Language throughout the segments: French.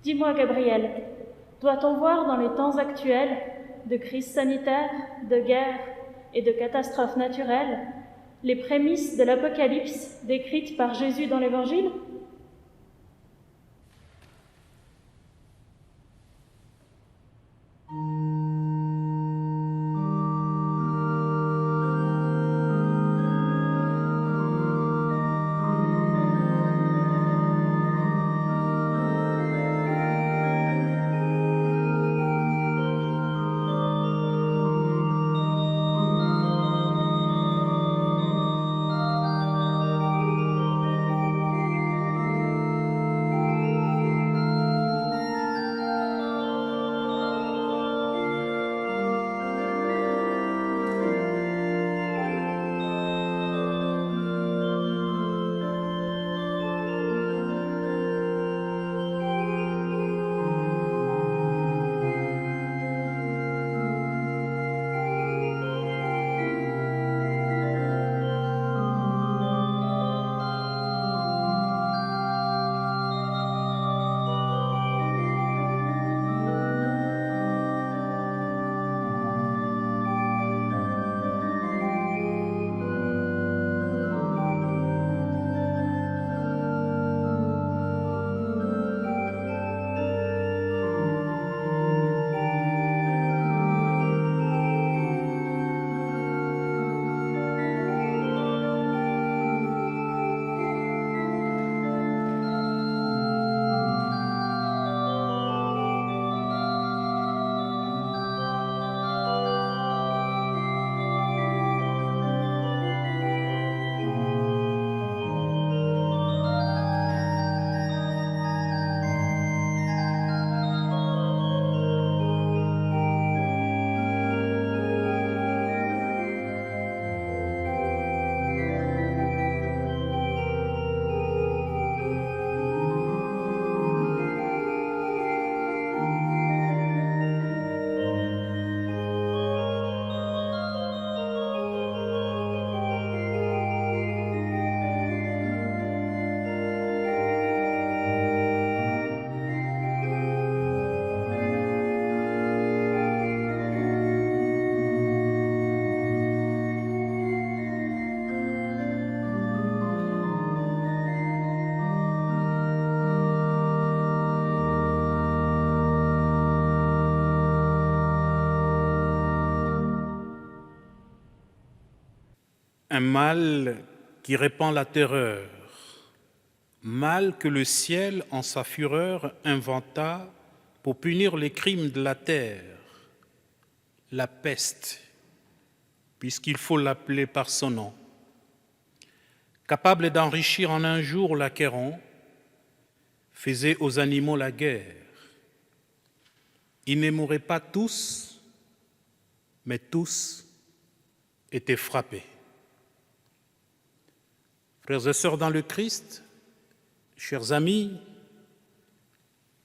Dis-moi, Gabriel, doit-on voir dans les temps actuels de crise sanitaire, de guerre et de catastrophes naturelles les prémices de l'Apocalypse décrites par Jésus dans l'Évangile ? Un mal qui répand la terreur, mal que le ciel, en sa fureur, inventa pour punir les crimes de la terre, la peste, puisqu'il faut l'appeler par son nom, capable d'enrichir en un jour l'acquérant, faisait aux animaux la guerre. Ils ne mouraient pas tous, mais tous étaient frappés. Frères et sœurs dans le Christ, chers amis,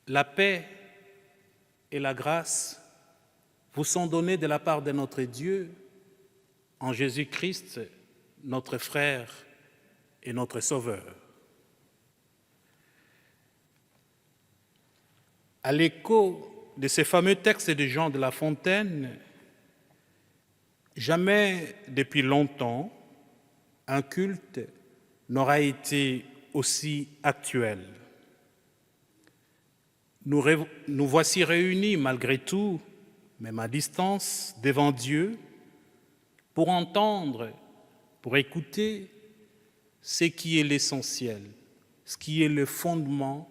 la paix et la grâce vous sont données de la part de notre Dieu en Jésus-Christ, notre frère et notre Sauveur. À l'écho de ces fameux textes de Jean de La Fontaine, jamais depuis longtemps un culte n'aura été aussi actuel. Nous voici réunis malgré tout, même à distance, devant Dieu, pour entendre, pour écouter ce qui est l'essentiel, ce qui est le fondement,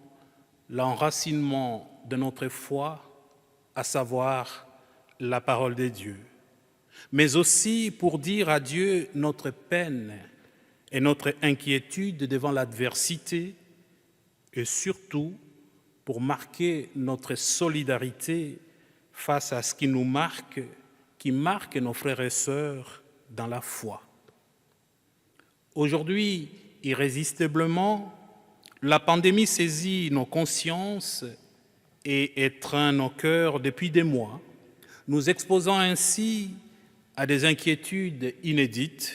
l'enracinement de notre foi, à savoir la parole de Dieu. Mais aussi pour dire à Dieu notre peine et notre inquiétude devant l'adversité et surtout pour marquer notre solidarité face à ce qui nous marque, qui marque nos frères et sœurs dans la foi. Aujourd'hui, irrésistiblement, la pandémie saisit nos consciences et étreint nos cœurs depuis des mois, nous exposant ainsi à des inquiétudes inédites,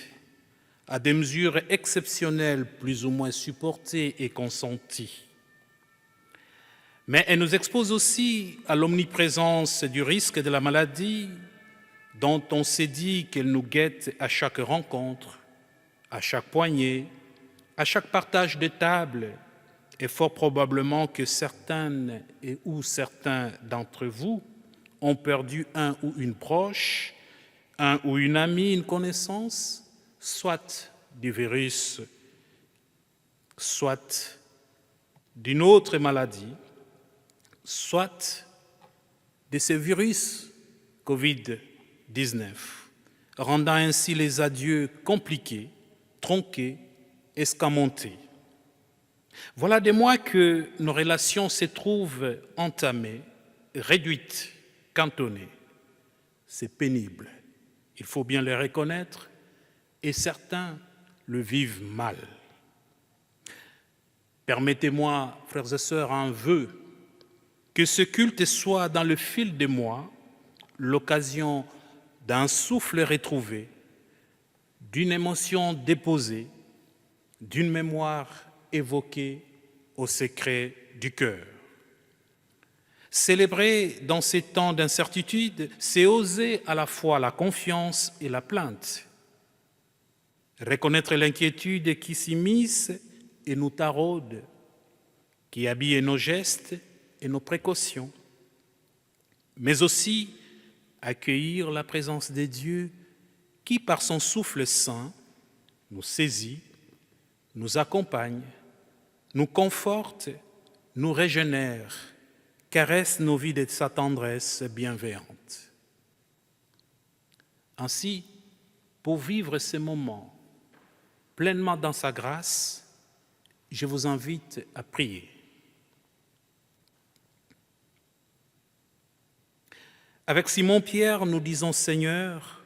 à des mesures exceptionnelles plus ou moins supportées et consenties. Mais elle nous expose aussi à l'omniprésence du risque de la maladie dont on s'est dit qu'elle nous guette à chaque rencontre, à chaque poignée, à chaque partage de table, et fort probablement que certaines ou certains d'entre vous ont perdu un ou une proche, un ou une amie, une connaissance, soit du virus, soit d'une autre maladie, soit de ce virus Covid-19, rendant ainsi les adieux compliqués, tronqués, escamotés. Voilà des mois que nos relations se trouvent entamées, réduites, cantonnées. C'est pénible, il faut bien le reconnaître, et certains le vivent mal. Permettez-moi, frères et sœurs, un vœu, que ce culte soit dans le fil des mois l'occasion d'un souffle retrouvé, d'une émotion déposée, d'une mémoire évoquée au secret du cœur. Célébrer dans ces temps d'incertitude, c'est oser à la fois la confiance et la plainte. Reconnaître l'inquiétude qui s'immisce et nous taraude, qui habille nos gestes et nos précautions, mais aussi accueillir la présence de Dieu qui, par son souffle saint, nous saisit, nous accompagne, nous conforte, nous régénère, caresse nos vies de sa tendresse bienveillante. Ainsi, pour vivre ces moments pleinement dans sa grâce, je vous invite à prier. Avec Simon-Pierre, nous disons, Seigneur,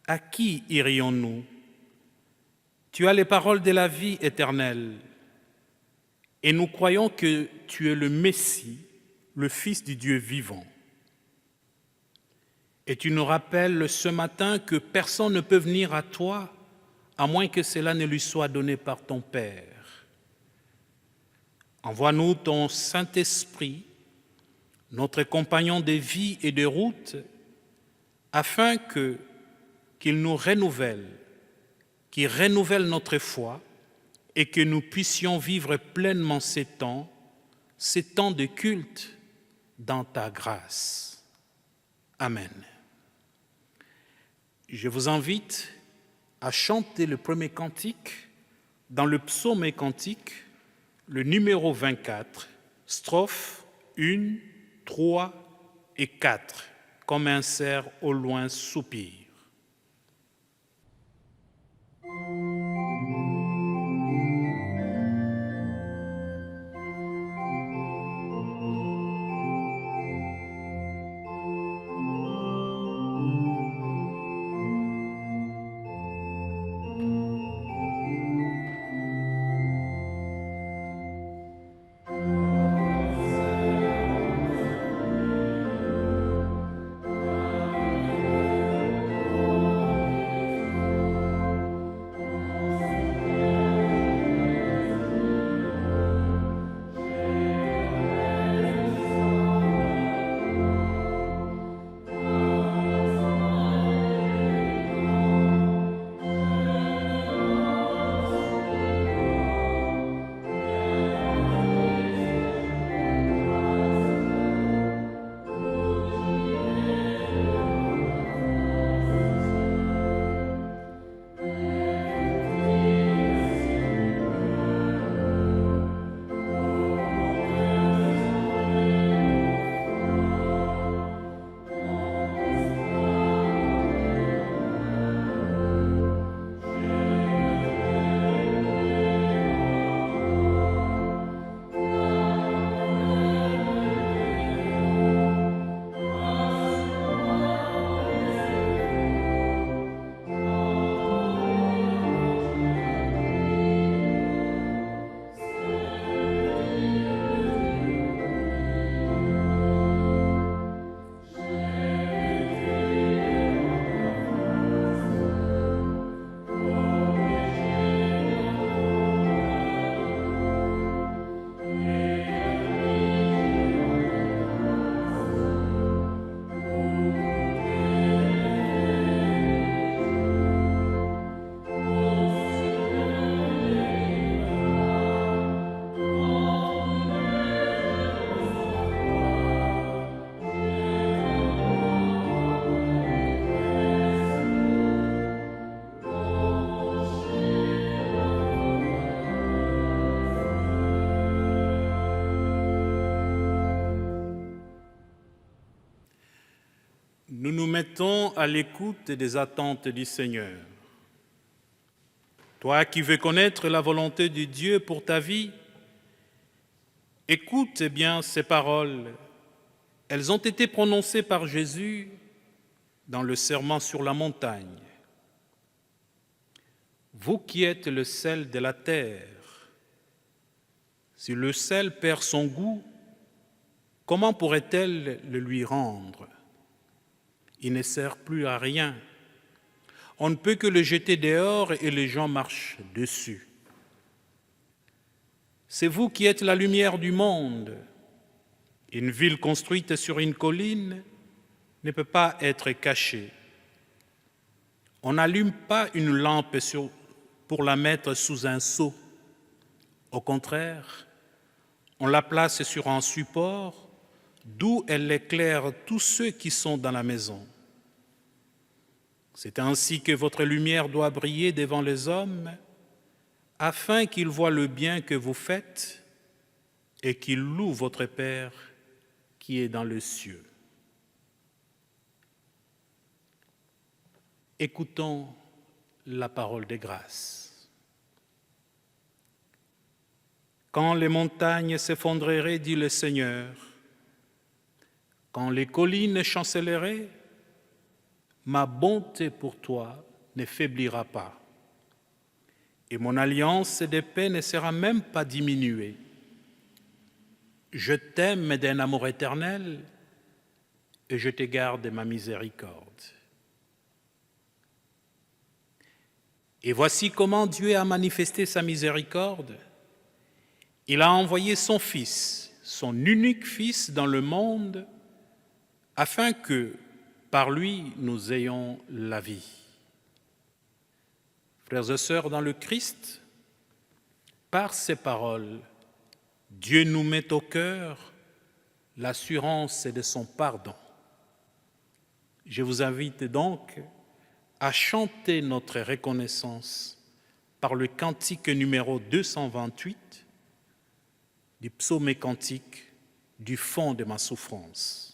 à qui irions-nous? Tu as les paroles de la vie éternelle et nous croyons que tu es le Messie, le Fils du Dieu vivant. Et tu nous rappelles ce matin que personne ne peut venir à toi à moins que cela ne lui soit donné par ton Père. Envoie-nous ton Saint-Esprit, notre compagnon de vie et de route, afin qu'il nous renouvelle, qu'il renouvelle notre foi et que nous puissions vivre pleinement ces temps de culte dans ta grâce. Amen. Je vous invite à chanter le premier cantique dans le psaume et cantique, le numéro 24, strophes 1, 3 et 4, comme un cerf au loin soupire. nous nous mettons à l'écoute des attentes du Seigneur. Toi qui veux connaître la volonté de Dieu pour ta vie, écoute bien ces paroles. Elles ont été prononcées par Jésus dans le Sermon sur la montagne. Vous qui êtes le sel de la terre, si le sel perd son goût, comment pourrait-elle le lui rendre? Il ne sert plus à rien. On ne peut que le jeter dehors et les gens marchent dessus. C'est vous qui êtes la lumière du monde. Une ville construite sur une colline ne peut pas être cachée. On n'allume pas une lampe pour la mettre sous un seau. Au contraire, on la place sur un support d'où elle éclaire tous ceux qui sont dans la maison. C'est ainsi que votre lumière doit briller devant les hommes, afin qu'ils voient le bien que vous faites et qu'ils louent votre Père qui est dans les cieux. Écoutons la parole de grâce. Quand les montagnes s'effondreraient, dit le Seigneur, quand les collines chancelleraient, ma bonté pour toi ne faiblira pas, et mon alliance de paix ne sera même pas diminuée. Je t'aime d'un amour éternel, et je te garde ma miséricorde. Et voici comment Dieu a manifesté sa miséricorde. Il a envoyé son Fils, son unique Fils dans le monde, afin que, par lui, nous ayons la vie. Frères et sœurs dans le Christ, par ces paroles, Dieu nous met au cœur l'assurance de son pardon. Je vous invite donc à chanter notre reconnaissance par le cantique numéro 228 du psaume cantique du fond de ma souffrance.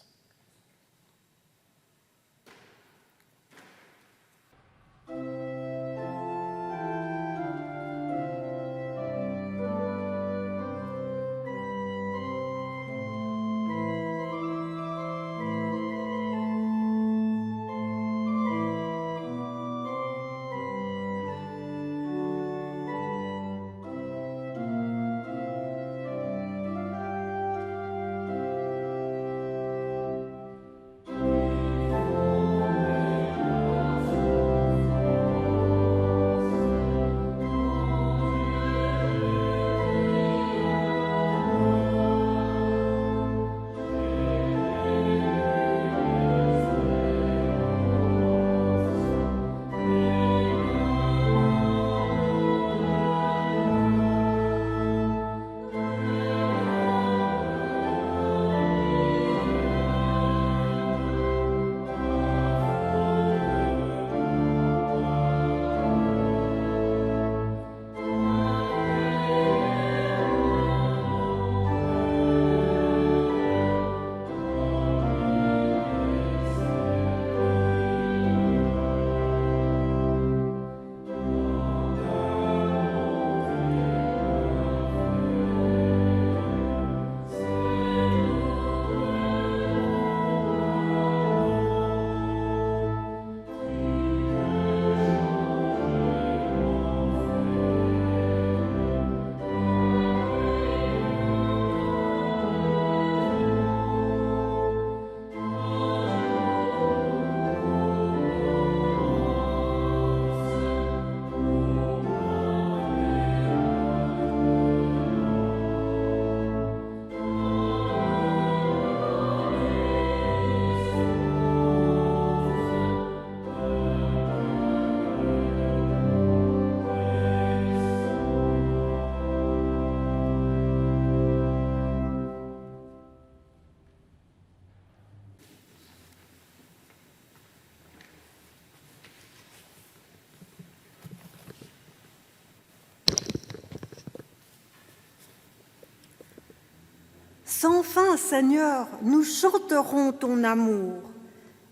Sans fin, Seigneur, nous chanterons ton amour.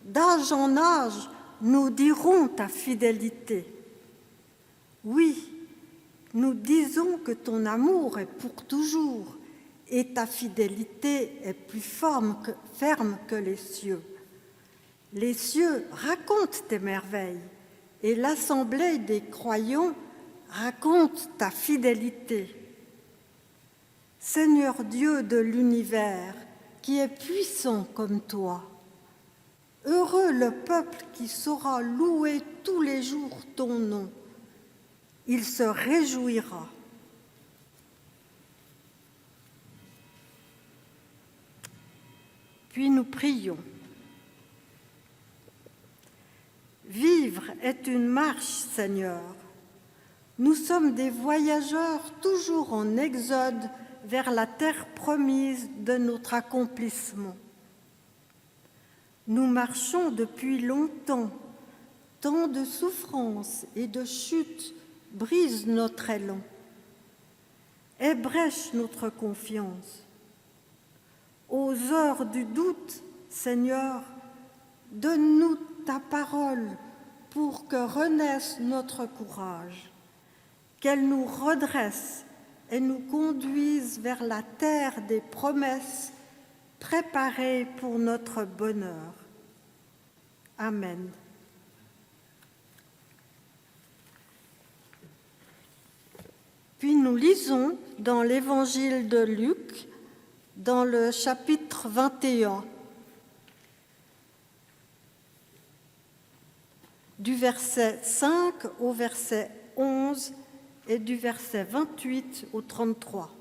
d'âge en âge, nous dirons ta fidélité. Oui, nous disons que ton amour est pour toujours et ta fidélité est plus ferme que les cieux. Les cieux racontent tes merveilles et l'assemblée des croyants raconte ta fidélité. Seigneur Dieu de l'univers, qui est puissant comme toi, heureux le peuple qui saura louer tous les jours ton nom. Il se réjouira. Puis nous prions. Vivre est une marche, Seigneur. Nous sommes des voyageurs toujours en exode vers la terre promise de notre accomplissement. Nous marchons depuis longtemps. Tant de souffrances et de chutes brisent notre élan, ébrèchent notre confiance. Aux heures du doute, Seigneur, donne-nous ta parole pour que renaisse notre courage, qu'elle nous redresse et nous conduise vers la terre des promesses préparées pour notre bonheur. Amen. Puis nous lisons dans l'évangile de Luc, dans le chapitre 21, du verset 5 au verset 11 et du verset 28 au 33.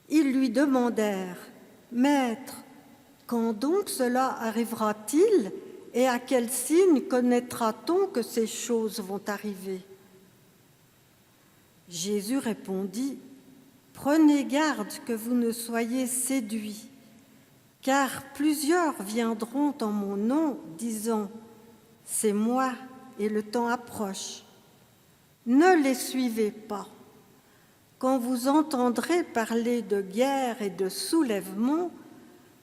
Ils lui demandèrent, « Maître, quand donc cela arrivera-t-il et à quel signe connaîtra-t-on que ces choses vont arriver ?» Jésus répondit, « Prenez garde que vous ne soyez séduits, car plusieurs viendront en mon nom, disant, « C'est moi et le temps approche. » Ne les suivez pas. Quand vous entendrez parler de guerre et de soulèvement,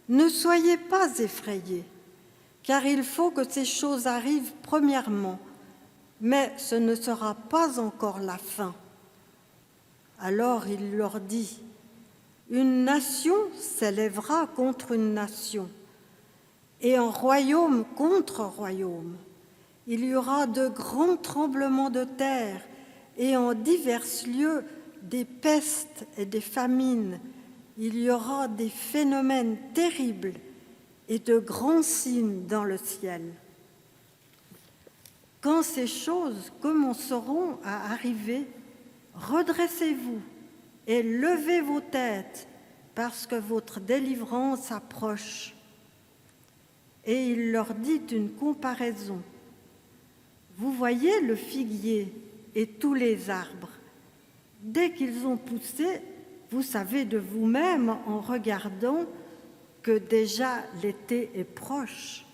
ne soyez pas effrayés, car il faut que ces choses arrivent premièrement, mais ce ne sera pas encore la fin. Alors il leur dit, « Une nation s'élèvera contre une nation, et un royaume contre royaume. Il y aura de grands tremblements de terre, et en divers lieux des pestes et des famines. Il y aura des phénomènes terribles et de grands signes dans le ciel. Quand ces choses commenceront à arriver, redressez-vous et levez vos têtes, parce que votre délivrance approche. » Et il leur dit une comparaison. « Vous voyez le figuier et tous les arbres. Dès qu'ils ont poussé, vous savez de vous-même en regardant que déjà l'été est proche.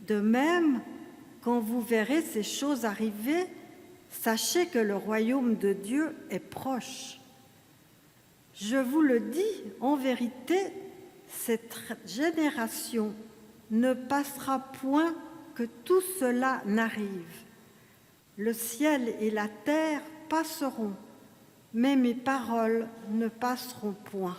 De même, quand vous verrez ces choses arriver, sachez que le royaume de Dieu est proche. Je vous le dis, en vérité, cette génération ne passera point que tout cela n'arrive. Le ciel et la terre passeront, mais mes paroles ne passeront point.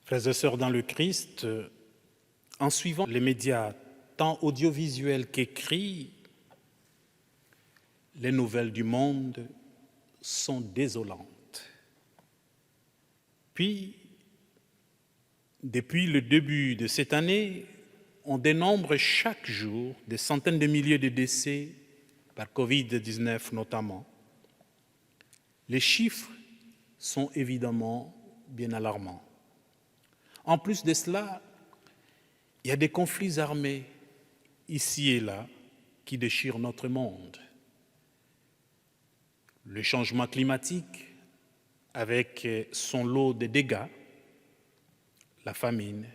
Frères et sœurs dans le Christ, en suivant les médias, tant audiovisuels qu'écrits, les nouvelles du monde sont désolantes. Puis, depuis le début de cette année, on dénombre chaque jour des centaines de milliers de décès par Covid-19 notamment. Les chiffres sont évidemment bien alarmants. En plus de cela, il y a des conflits armés ici et là qui déchirent notre monde. Le changement climatique, avec son lot de dégâts, la famine,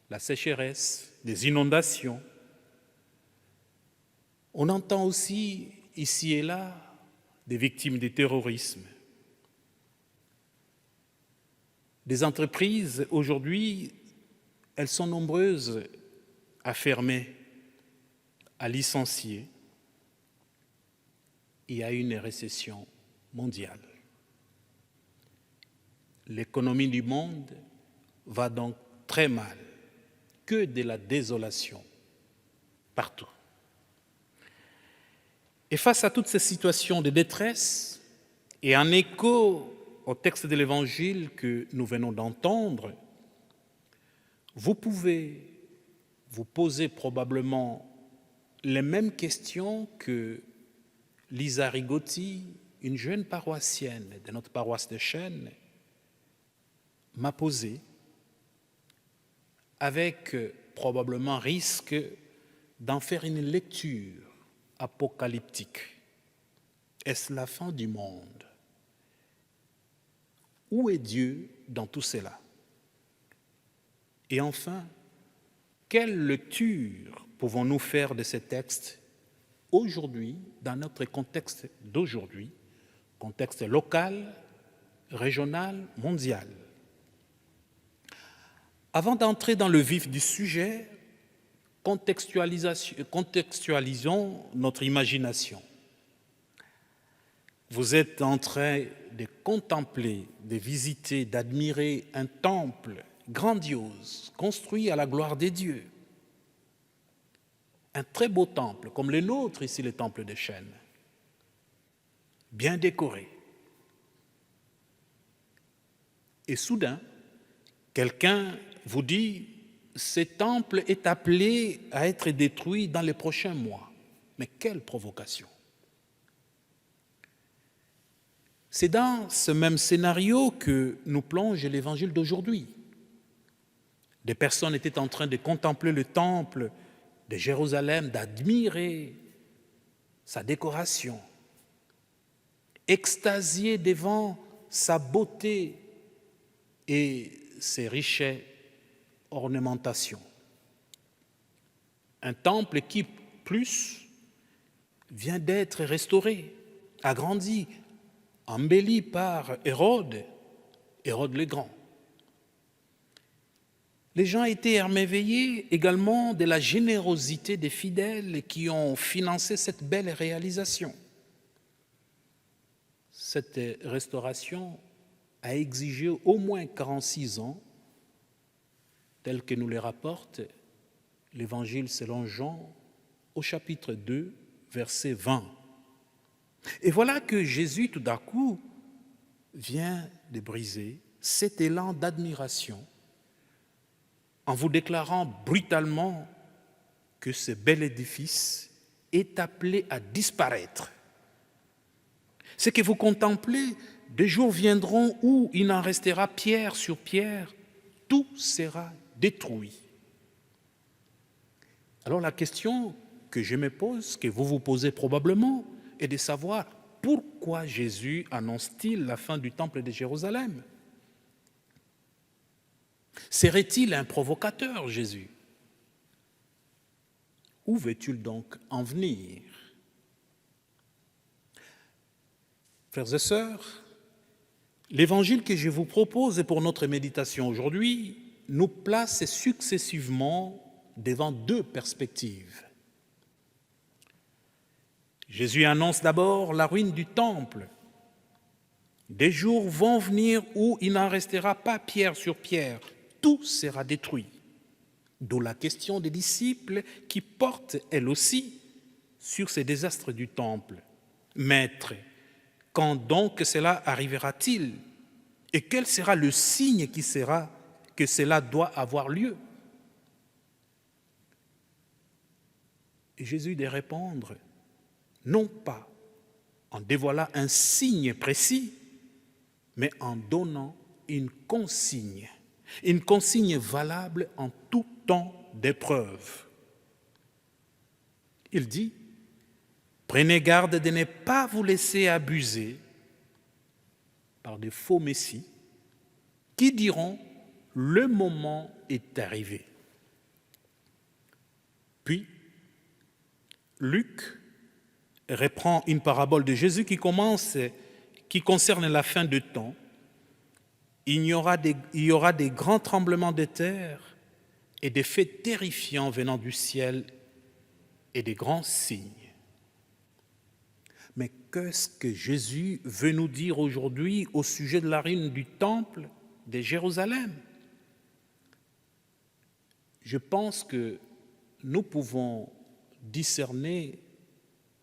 la sécheresse, des inondations. On entend aussi ici et là des victimes du terrorisme. Des entreprises, aujourd'hui, elles sont nombreuses à fermer, à licencier. Il y a une récession mondiale. L'économie du monde va donc très mal, que de la désolation partout. Et face à toutes ces situations de détresse, et en écho au texte de l'Évangile que nous venons d'entendre, vous pouvez vous poser probablement les mêmes questions que Lisa Rigotti, une jeune paroissienne de notre paroisse de Chênes, m'a posées, avec probablement risque d'en faire une lecture apocalyptique. Est-ce la fin du monde? Où est Dieu dans tout cela? Et enfin, quelle lecture pouvons-nous faire de ces textes aujourd'hui, dans notre contexte d'aujourd'hui, contexte local, régional, mondial? Avant d'entrer dans le vif du sujet, contextualisons notre imagination. Vous êtes en train de contempler, de visiter, d'admirer un temple grandiose, construit à la gloire des dieux. Un très beau temple, comme le nôtre ici, le temple de Chênes, bien décoré. Et soudain, quelqu'un vous dit, ce temple est appelé à être détruit dans les prochains mois. Mais quelle provocation! C'est dans ce même scénario que nous plonge l'évangile d'aujourd'hui. Des personnes étaient en train de contempler le temple de Jérusalem, d'admirer sa décoration, extasiées devant sa beauté et ses riches ornementations. Un temple qui, plus, vient d'être restauré, agrandi, embelli par Hérode le Grand. Les gens étaient émerveillés également de la générosité des fidèles qui ont financé cette belle réalisation. Cette restauration a exigé au moins 46 ans, tel que nous le rapporte l'Évangile selon Jean au chapitre 2, verset 20. Et voilà que Jésus, tout d'un coup, vient de briser cet élan d'admiration en vous déclarant brutalement que ce bel édifice est appelé à disparaître. Ce que vous contemplez, des jours viendront où il n'en restera pierre sur pierre, tout sera détruit. Alors la question que je me pose, que vous vous posez probablement, est de savoir pourquoi Jésus annonce-t-il la fin du temple de Jérusalem? Serait-il un provocateur, Jésus? Où veut-il donc en venir? Frères et sœurs, l'évangile que je vous propose pour notre méditation aujourd'hui nous place successivement devant deux perspectives. Jésus annonce d'abord la ruine du temple. Des jours vont venir où il n'en restera pas pierre sur pierre, tout sera détruit. D'où la question des disciples qui portent, elle aussi, sur ces désastres du temple. Maître, quand donc cela arrivera-t-il? Et quel sera le signe qui sera que cela doit avoir lieu? Et Jésus de répondre, non pas en dévoilant un signe précis, mais en donnant une consigne valable en tout temps d'épreuve. Il dit, prenez garde de ne pas vous laisser abuser par des faux messies qui diront, le moment est arrivé. Puis, Luc reprend une parabole de Jésus qui concerne la fin de temps. Il y aura des grands tremblements de terre et des faits terrifiants venant du ciel et des grands signes. Mais qu'est-ce que Jésus veut nous dire aujourd'hui au sujet de la ruine du temple de Jérusalem? Je pense que nous pouvons discerner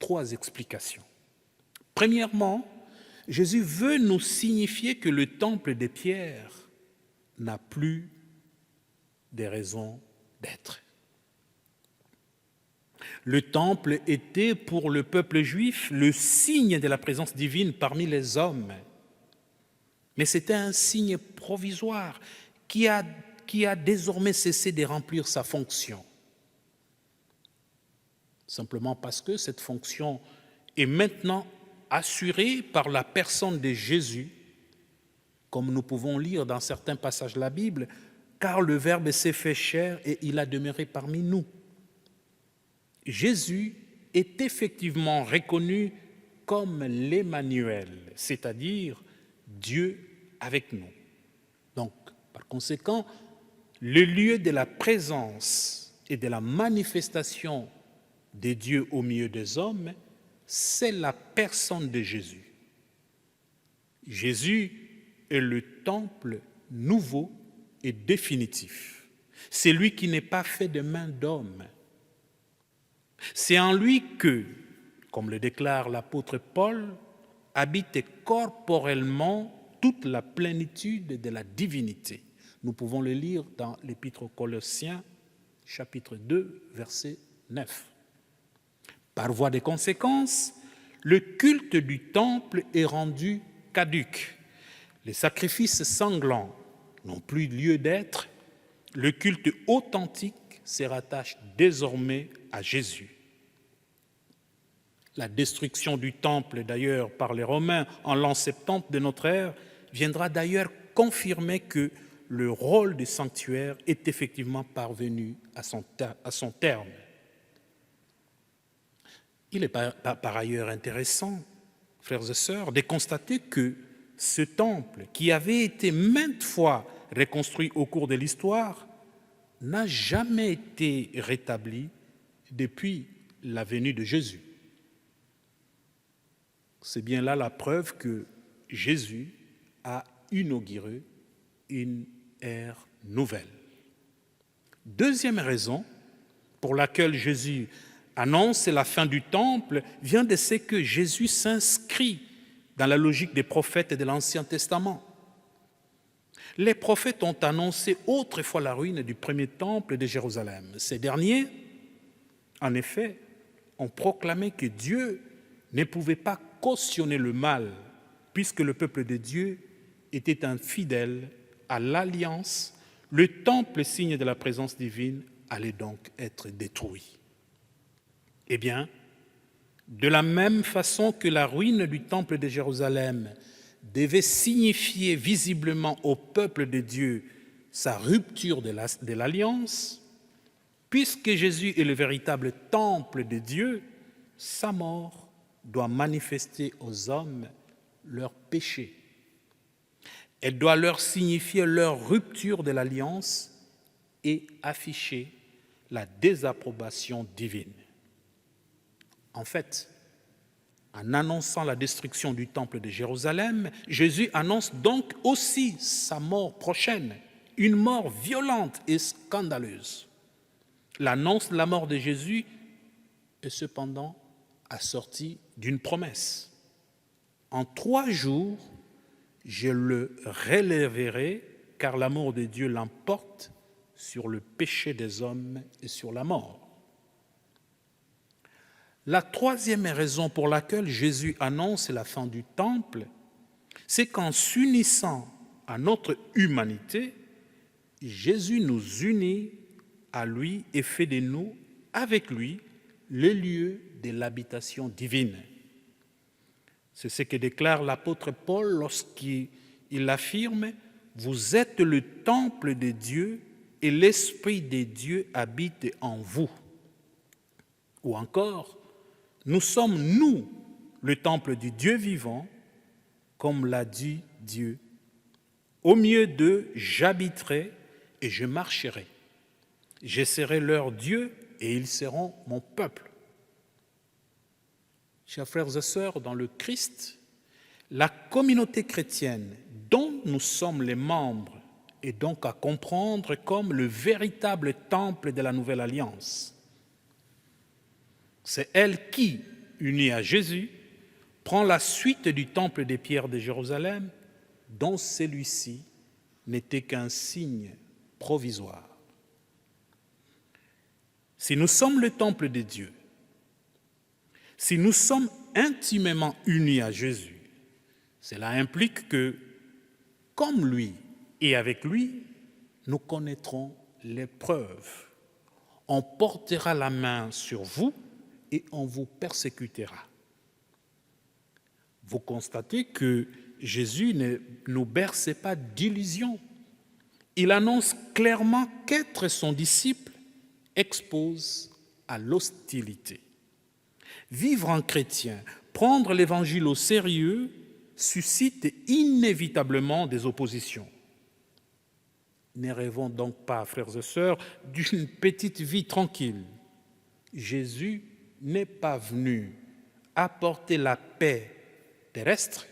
3 explications. Premièrement, Jésus veut nous signifier que le temple des pierres n'a plus de raison d'être. Le temple était pour le peuple juif le signe de la présence divine parmi les hommes. Mais c'était un signe provisoire qui a désormais cessé de remplir sa fonction. Simplement parce que cette fonction est maintenant assurée par la personne de Jésus, comme nous pouvons lire dans certains passages de la Bible, car le Verbe s'est fait chair et il a demeuré parmi nous. Jésus est effectivement reconnu comme l'Emmanuel, c'est-à-dire Dieu avec nous. Donc, par conséquent, le lieu de la présence et de la manifestation de Dieu au milieu des hommes, c'est la personne de Jésus. Jésus est le temple nouveau et définitif. C'est lui qui n'est pas fait de main d'homme. C'est en lui que, comme le déclare l'apôtre Paul, habite corporellement toute la plénitude de la divinité. Nous pouvons le lire dans l'Épître aux Colossiens, chapitre 2, verset 9. Par voie de conséquence, le culte du temple est rendu caduc. Les sacrifices sanglants n'ont plus lieu d'être. Le culte authentique se rattache désormais à Jésus. La destruction du temple, d'ailleurs, par les Romains en l'an 70 de notre ère, viendra d'ailleurs confirmer que le rôle du sanctuaire est effectivement parvenu à son terme. Il est par ailleurs intéressant, frères et sœurs, de constater que ce temple, qui avait été maintes fois reconstruit au cours de l'histoire, n'a jamais été rétabli depuis la venue de Jésus. C'est bien là la preuve que Jésus a inauguré une ère nouvelle. Deuxième raison pour laquelle Jésus annonce la fin du temple vient de ce que Jésus s'inscrit dans la logique des prophètes et de l'Ancien Testament. Les prophètes ont annoncé autrefois la ruine du premier temple de Jérusalem. Ces derniers, en effet, ont proclamé que Dieu ne pouvait pas cautionner le mal, puisque le peuple de Dieu était infidèle à l'alliance. Le temple, signe de la présence divine, allait donc être détruit. Eh bien, de la même façon que la ruine du temple de Jérusalem devait signifier visiblement au peuple de Dieu sa rupture de l'alliance, puisque Jésus est le véritable temple de Dieu, sa mort doit manifester aux hommes leur péché. Elle doit leur signifier leur rupture de l'alliance et afficher la désapprobation divine. En fait, en annonçant la destruction du temple de Jérusalem, Jésus annonce donc aussi sa mort prochaine, une mort violente et scandaleuse. L'annonce de la mort de Jésus est cependant assortie d'une promesse. En 3 jours, je le relèverai, car l'amour de Dieu l'emporte sur le péché des hommes et sur la mort. La troisième raison pour laquelle Jésus annonce la fin du temple, c'est qu'en s'unissant à notre humanité, Jésus nous unit à lui et fait de nous, avec lui, le lieu de l'habitation divine. C'est ce que déclare l'apôtre Paul lorsqu'il affirme « Vous êtes le temple de Dieu et l'Esprit de Dieu habite en vous ». Ou encore « Nous sommes, nous, le temple du Dieu vivant, comme l'a dit Dieu. Au milieu d'eux, j'habiterai et je marcherai. Je serai leur Dieu et ils seront mon peuple. » Chers frères et sœurs, dans le Christ, la communauté chrétienne dont nous sommes les membres est donc à comprendre comme le véritable temple de la Nouvelle Alliance. C'est elle qui, unie à Jésus, prend la suite du temple des pierres de Jérusalem, dont celui-ci n'était qu'un signe provisoire. Si nous sommes le temple de Dieu, si nous sommes intimement unis à Jésus, cela implique que, comme lui et avec lui, nous connaîtrons l'épreuve. On portera la main sur vous et on vous persécutera. Vous constatez que Jésus ne nous berce pas d'illusions. Il annonce clairement qu'être son disciple expose à l'hostilité. Vivre en chrétien, prendre l'Évangile au sérieux, suscite inévitablement des oppositions. Ne rêvons donc pas, frères et sœurs, d'une petite vie tranquille. Jésus n'est pas venu apporter la paix terrestre,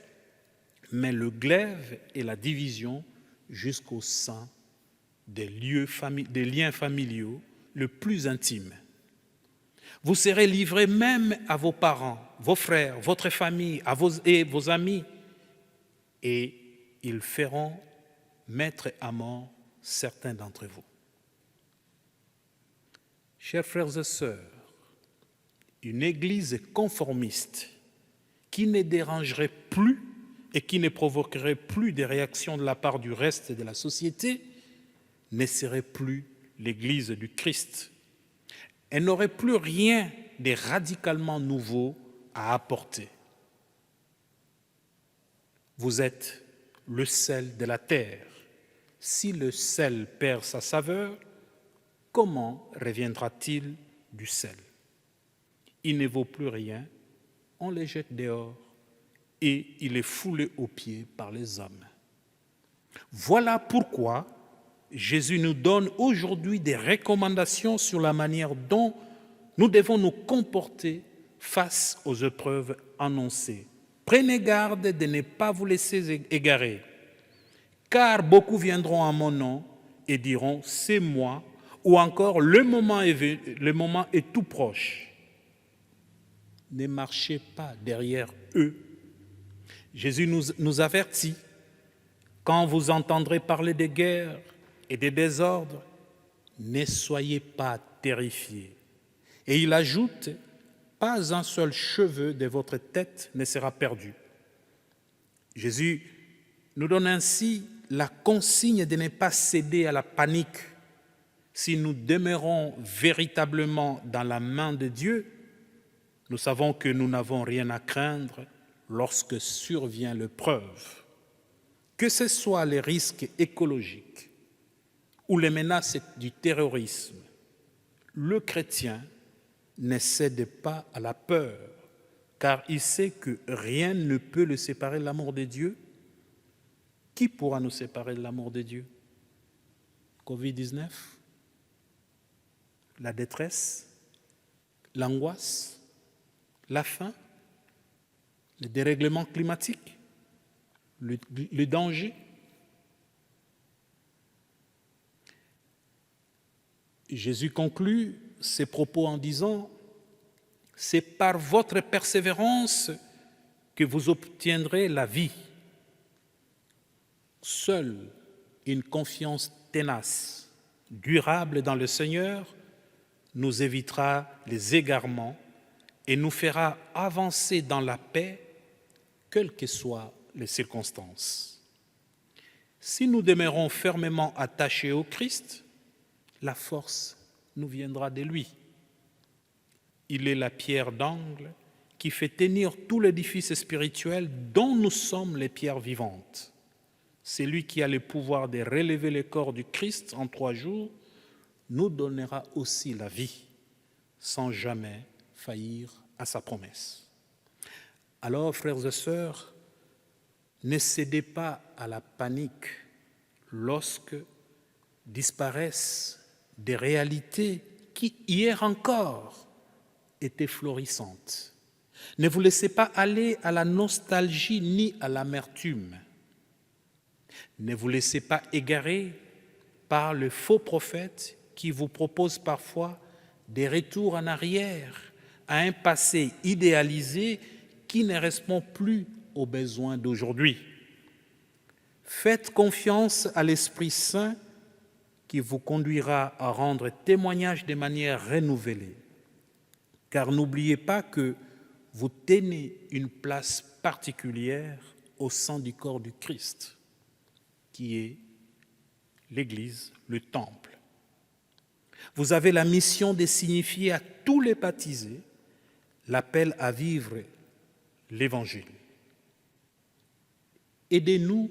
mais le glaive et la division jusqu'au sein des liens familiaux le plus intimes. Vous serez livrés même à vos parents, vos frères, votre famille, et vos amis, et ils feront mettre à mort certains d'entre vous. Chers frères et sœurs, une Église conformiste qui ne dérangerait plus et qui ne provoquerait plus des réactions de la part du reste de la société ne serait plus l'Église du Christ. Elle n'aurait plus rien de radicalement nouveau à apporter. Vous êtes le sel de la terre. Si le sel perd sa saveur, comment reviendra-t-il du sel? Il ne vaut plus rien, on les jette dehors et il est foulé aux pieds par les hommes. Voilà pourquoi Jésus nous donne aujourd'hui des recommandations sur la manière dont nous devons nous comporter face aux épreuves annoncées. Prenez garde de ne pas vous laisser égarer, car beaucoup viendront en mon nom et diront « c'est moi » ou encore « le moment est tout proche ». Ne marchez pas derrière eux. Jésus nous avertit, quand vous entendrez parler de guerre et des désordres, ne soyez pas terrifiés. Et il ajoute, pas un seul cheveu de votre tête ne sera perdu. Jésus nous donne ainsi la consigne de ne pas céder à la panique. Si nous demeurons véritablement dans la main de Dieu, nous savons que nous n'avons rien à craindre lorsque survient l'épreuve. Que ce soit les risques écologiques ou les menaces du terrorisme, le chrétien ne cède pas à la peur, car il sait que rien ne peut le séparer de l'amour de Dieu. Qui pourra nous séparer de l'amour de Dieu? Covid-19, la détresse, l'angoisse, la faim, le dérèglement climatique, le danger. Jésus conclut ses propos en disant « C'est par votre persévérance que vous obtiendrez la vie. Seule une confiance ténace, durable dans le Seigneur, nous évitera les égarements et nous fera avancer dans la paix, quelles que soient les circonstances. Si nous demeurons fermement attachés au Christ, la force nous viendra de lui. Il est la pierre d'angle qui fait tenir tout l'édifice spirituel dont nous sommes les pierres vivantes. C'est lui qui a le pouvoir de relever le corps du Christ en 3 jours, nous donnera aussi la vie, sans jamais faillir à sa promesse. Alors, frères et sœurs, ne cédez pas à la panique lorsque disparaissent des réalités qui, hier encore, étaient florissantes. Ne vous laissez pas aller à la nostalgie ni à l'amertume. Ne vous laissez pas égarer par le faux prophète qui vous propose parfois des retours en arrière à un passé idéalisé qui ne répond plus aux besoins d'aujourd'hui. Faites confiance à l'Esprit Saint qui vous conduira à rendre témoignage de manière renouvelée. Car n'oubliez pas que vous tenez une place particulière au sein du corps du Christ, qui est l'Église, le temple. Vous avez la mission de signifier à tous les baptisés l'appel à vivre l'Évangile. Aidez-nous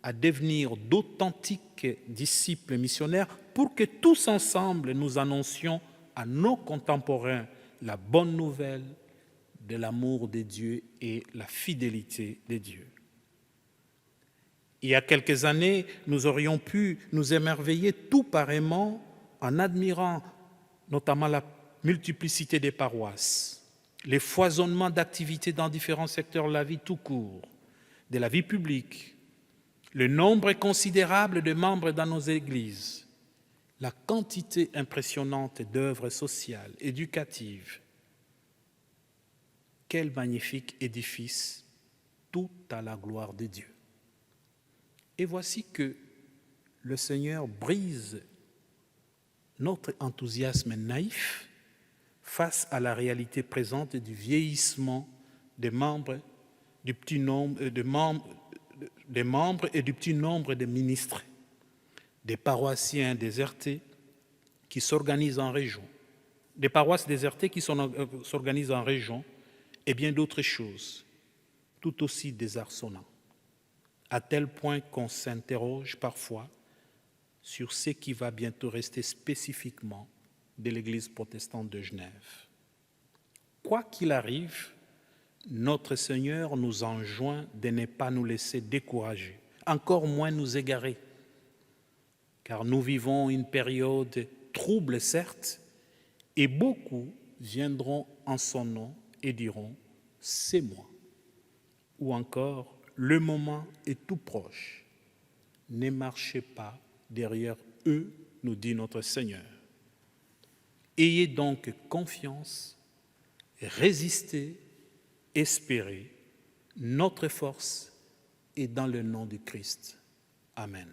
à devenir d'authentiques disciples missionnaires pour que tous ensemble nous annoncions à nos contemporains la bonne nouvelle de l'amour de Dieu et la fidélité de Dieu. Il y a quelques années, nous aurions pu nous émerveiller tout pareillement en admirant notamment la multiplicité des paroisses, les foisonnements d'activités dans différents secteurs de la vie tout court, de la vie publique, le nombre considérable de membres dans nos églises, la quantité impressionnante d'œuvres sociales, éducatives. Quel magnifique édifice, tout à la gloire de Dieu. Et voici que le Seigneur brise notre enthousiasme naïf face à la réalité présente du vieillissement des membres, du petit nombre des membres et du petit nombre de ministres, des paroissiens désertés qui s'organisent en région, des paroisses désertées qui s'organisent en région, et bien d'autres choses, tout aussi désarçonnantes, à tel point qu'on s'interroge parfois sur ce qui va bientôt rester spécifiquement de l'Église protestante de Genève. Quoi qu'il arrive, notre Seigneur nous enjoint de ne pas nous laisser décourager, encore moins nous égarer, car nous vivons une période trouble, certes, et beaucoup viendront en son nom et diront « c'est moi » ou encore « le moment est tout proche ». Ne marchez pas derrière eux, nous dit notre Seigneur. Ayez donc confiance, résistez, espérez, notre force est dans le nom du Christ. Amen.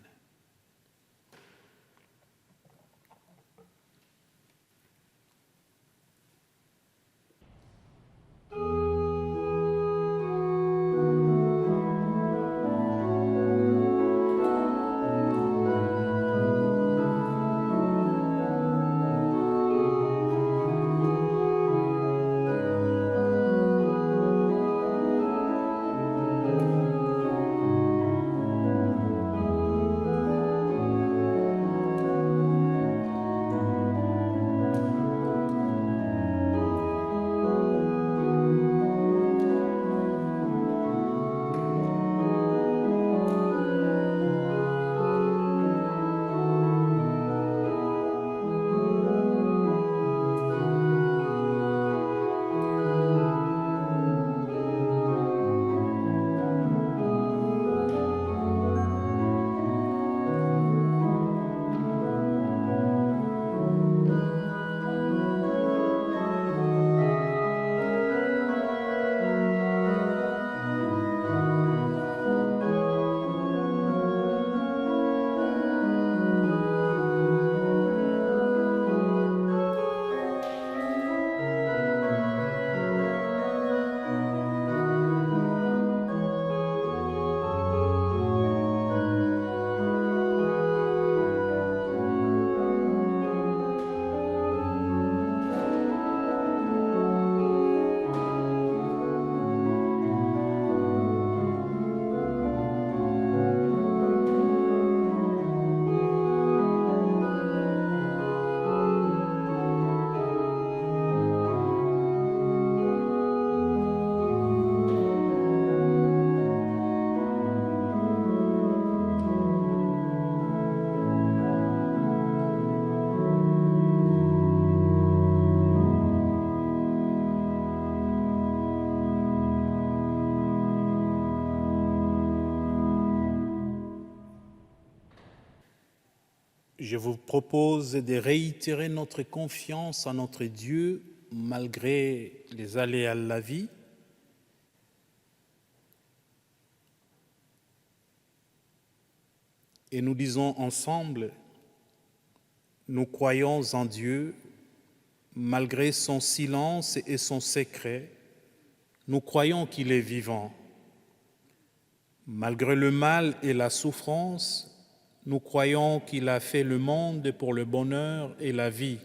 je vous propose de réitérer notre confiance en notre Dieu malgré les aléas de la vie. Et nous disons ensemble, nous croyons en Dieu malgré son silence et son secret. Nous croyons qu'il est vivant. Malgré le mal et la souffrance, nous croyons qu'il a fait le monde pour le bonheur et la vie.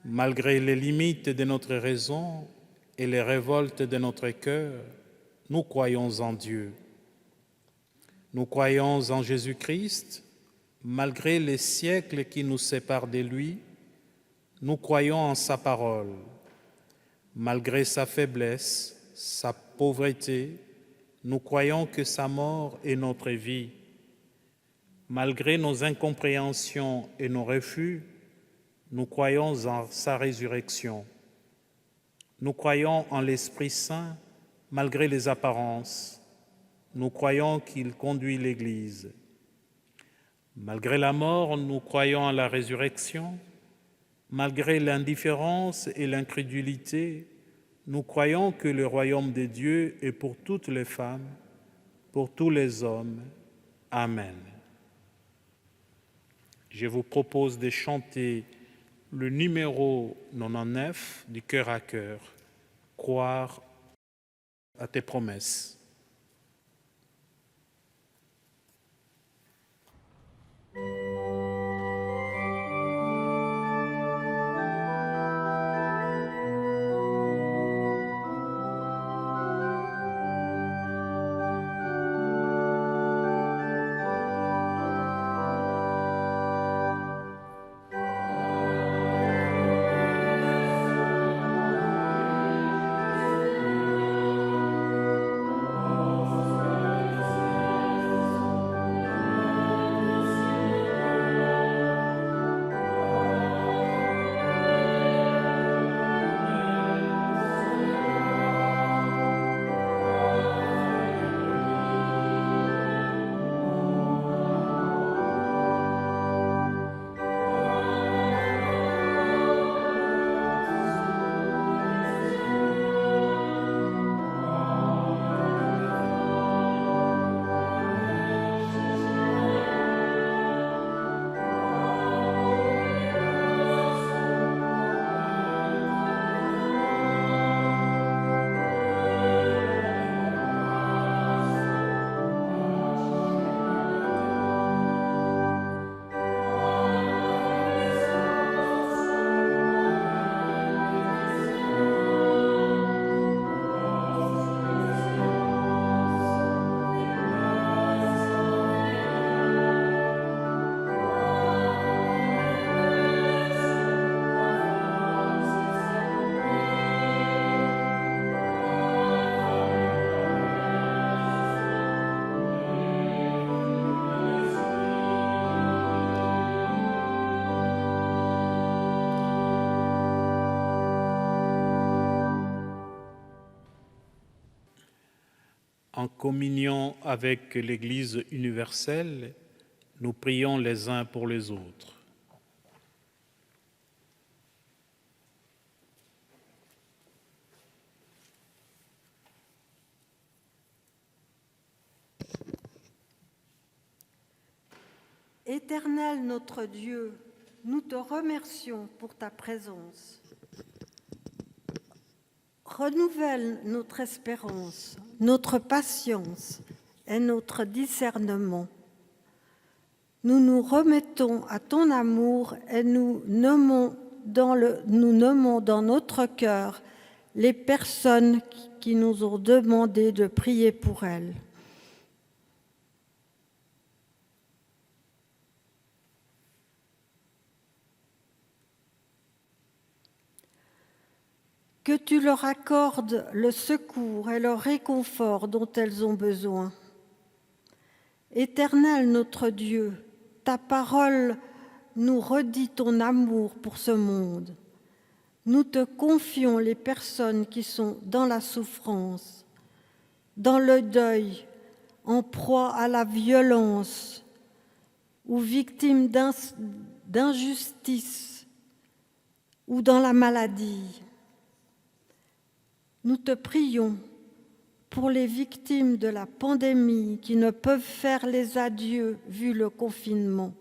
Malgré les limites de notre raison et les révoltes de notre cœur, nous croyons en Dieu. Nous croyons en Jésus-Christ, malgré les siècles qui nous séparent de lui. Nous croyons en sa parole. Malgré sa faiblesse, sa pauvreté, nous croyons que sa mort est notre vie. Malgré nos incompréhensions et nos refus, nous croyons en sa résurrection. Nous croyons en l'Esprit Saint malgré les apparences. Nous croyons qu'il conduit l'Église. Malgré la mort, nous croyons en la résurrection. Malgré l'indifférence et l'incrédulité, nous croyons que le royaume de Dieu est pour toutes les femmes, pour tous les hommes. Amen. Je vous propose de chanter le numéro 99 du Cœur à cœur, croire à tes promesses. En communion avec l'Église universelle, nous prions les uns pour les autres. Éternel notre Dieu, nous te remercions pour ta présence. Renouvelle notre espérance, notre patience et notre discernement. Nous nous remettons à ton amour et nous nommons dans notre cœur les personnes qui nous ont demandé de prier pour elles. Que tu leur accordes le secours et le réconfort dont elles ont besoin. Éternel notre Dieu, ta parole nous redit ton amour pour ce monde. Nous te confions les personnes qui sont dans la souffrance, dans le deuil, en proie à la violence, ou victimes d'injustice ou dans la maladie. Nous te prions pour les victimes de la pandémie qui ne peuvent faire les adieux vu le confinement.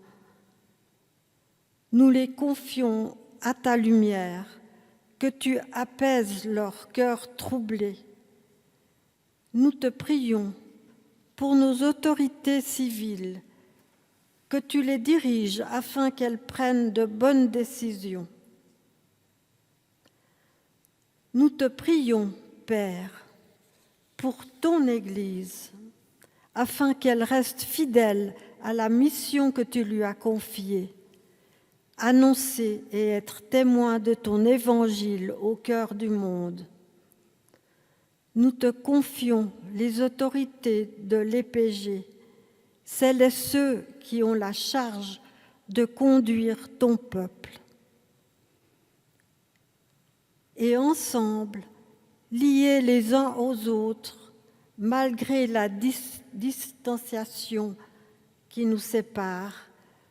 Nous les confions à ta lumière, que tu apaises leur cœur troublé. Nous te prions pour nos autorités civiles, que tu les diriges afin qu'elles prennent de bonnes décisions. Nous te prions, Père, pour ton Église, afin qu'elle reste fidèle à la mission que tu lui as confiée, annoncer et être témoin de ton évangile au cœur du monde. Nous te confions les autorités de l'EPG, celles et ceux qui ont la charge de conduire ton peuple. Et ensemble, liés les uns aux autres, malgré la distanciation qui nous sépare,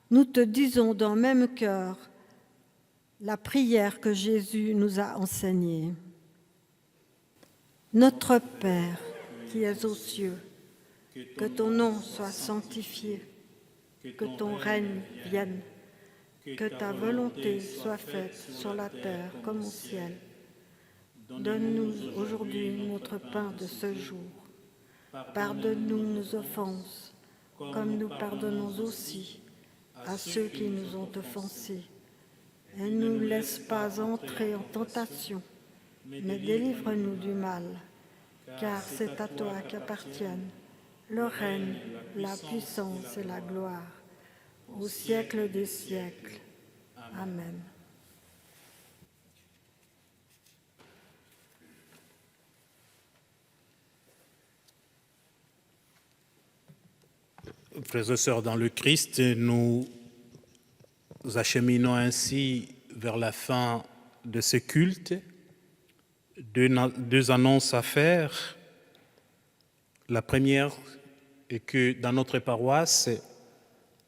nous te disons d'un même cœur la prière que Jésus nous a enseignée. Notre Père, qui es aux cieux, que ton nom soit sanctifié, que ton règne vienne, que ta volonté soit faite sur la terre comme au ciel. Donne-nous aujourd'hui notre pain de ce jour. Pardonne-nous nos offenses, comme nous pardonnons aussi à ceux qui nous ont offensés. Et ne nous laisse pas entrer en tentation, mais délivre-nous du mal, car c'est à toi qu'appartiennent le règne, la puissance et la gloire, au siècle des siècles. Amen. Frères et sœurs dans le Christ, nous acheminons ainsi vers la fin de ce culte. Deux annonces à faire. La première est que dans notre paroisse,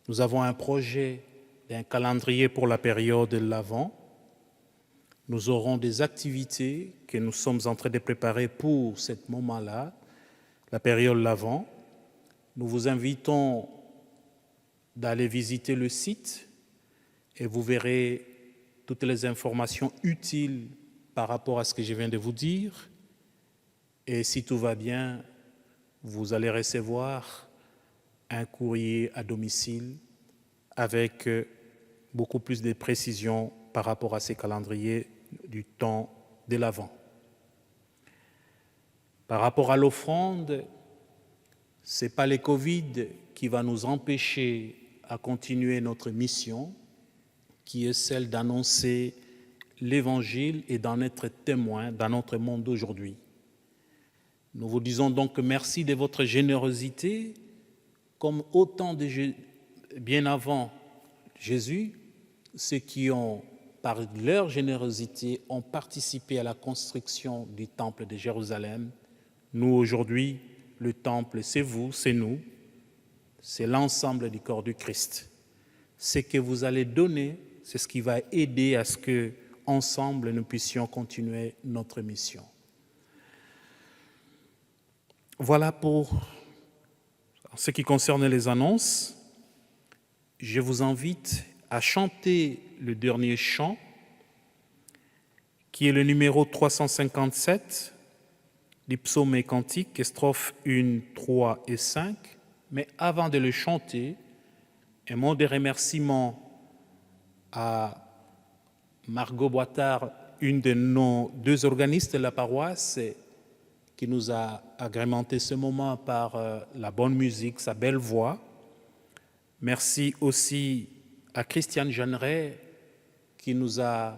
nous avons un projet d'un calendrier pour la période de l'Avent. Nous aurons des activités que nous sommes en train de préparer pour ce moment-là, la période de l'Avent. Nous vous invitons d'aller visiter le site et vous verrez toutes les informations utiles par rapport à ce que je viens de vous dire. Et si tout va bien, vous allez recevoir un courrier à domicile avec beaucoup plus de précisions par rapport à ces calendriers du temps de l'Avent. Par rapport à l'offrande, ce n'est pas le Covid qui va nous empêcher à continuer notre mission, qui est celle d'annoncer l'Évangile et d'en être témoin dans notre monde d'aujourd'hui. Nous vous disons donc merci de votre générosité, comme autant de bien avant Jésus, ceux qui ont, par leur générosité, ont participé à la construction du temple de Jérusalem. Nous, aujourd'hui, le temple, c'est vous, c'est nous, c'est l'ensemble du corps du Christ. Ce que vous allez donner, c'est ce qui va aider à ce que, ensemble, nous puissions continuer notre mission. Voilà pour ce qui concerne les annonces. Je vous invite à chanter le dernier chant, qui est le numéro 357 du psaume et cantique, strophes 1, 3 et 5. Mais avant de le chanter, un mot de remerciement à Margot Boitard, une de nos deux organistes de la paroisse, qui nous a agrémenté ce moment par la bonne musique, sa belle voix. Merci aussi à Christiane Jeanneret, qui nous a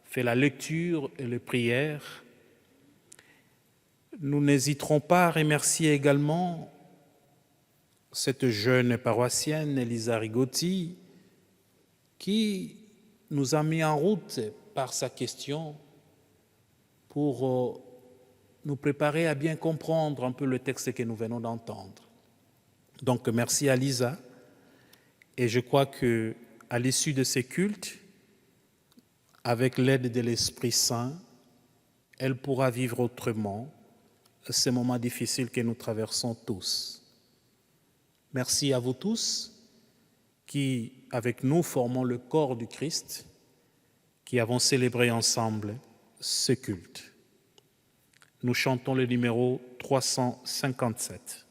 fait la lecture et les prières. Nous n'hésiterons pas à remercier également cette jeune paroissienne, Elisa Rigotti, qui nous a mis en route par sa question pour nous préparer à bien comprendre un peu le texte que nous venons d'entendre. Donc merci à Lisa. Et je crois qu'à l'issue de ces cultes, avec l'aide de l'Esprit Saint, elle pourra vivre autrement ces moments difficiles que nous traversons tous. Merci à vous tous qui, avec nous, formons le corps du Christ, qui avons célébré ensemble ce culte. Nous chantons le numéro 357.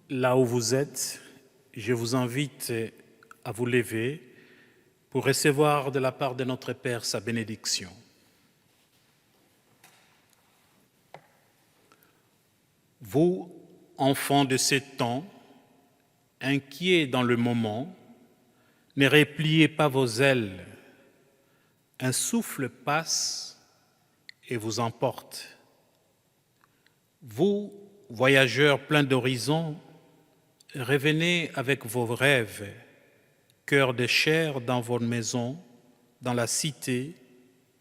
Là où vous êtes, je vous invite à vous lever pour recevoir de la part de notre Père sa bénédiction. Vous, enfants de ces temps, inquiets dans le moment, ne repliez pas vos ailes. Un souffle passe et vous emporte. Vous, voyageurs pleins d'horizons, revenez avec vos rêves, cœur de chair dans vos maisons, dans la cité,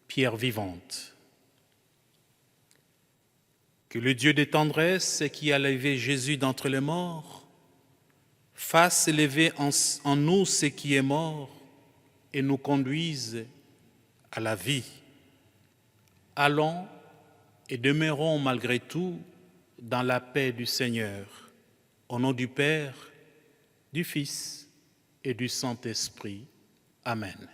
pierre vivante. Que le Dieu de tendresse qui a levé Jésus d'entre les morts fasse élever en nous ce qui est mort et nous conduise à la vie. Allons et demeurons malgré tout dans la paix du Seigneur. Au nom du Père, du Fils et du Saint-Esprit. Amen.